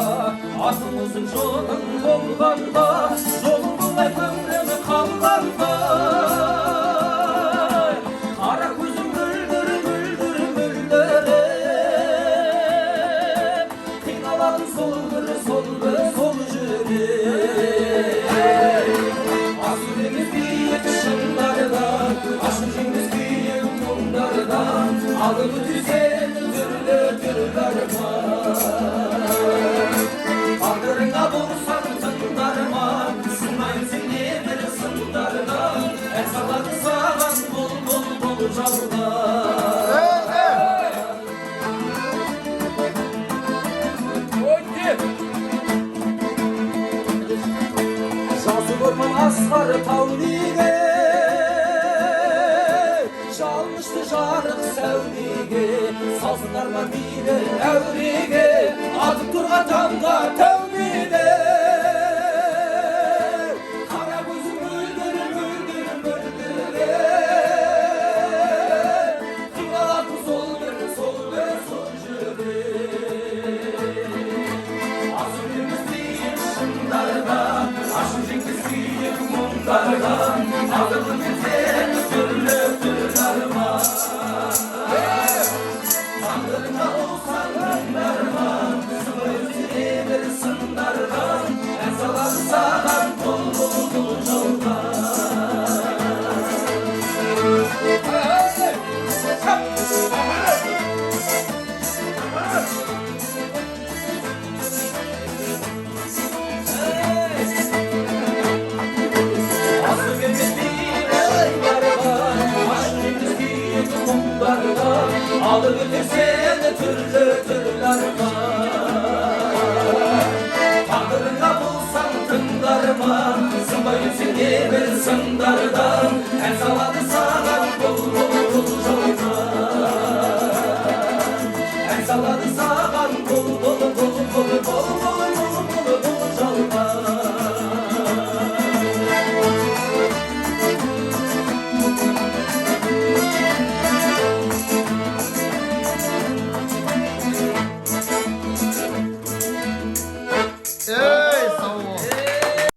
Atımızın жолын болғанда, жолын болмай көңілі қалғанда, қара көзім мөлдір, мөлдір, мөлдір, қиналатын сол бір, сол бір, сол жүрек. Асылымыз биік шыңдардан, ашық жеңіс биік мұңдардан, алып өтсең түрлі түрлі арман. Тағдырыңа болсаң тыңдарма, сынайсың небір сындардан, ән салады саған бұл жалған. Жазы көрмін асқар тау биге, жалмышты жарық сәулеге, салсындар ма мейлі әуреге, атып тұрған жанға тәубеге. Қара көзім мөлдір, мөлдір, мөлдір, қиналатын сол бір, сол жүрек. Асылымыз биік шыңдардан, ашық жеңіс биік мұңдардан, алып өтсең түрлі түрлі арман. Тағдырыңа болсаң тыңдарман, сынайсың небір сындардан, ән салады саған бұл жалған. Alır götürsen türlü türlü armağan. Tağdırına bulsan tındarma, sınmayınsın nebir sındarda,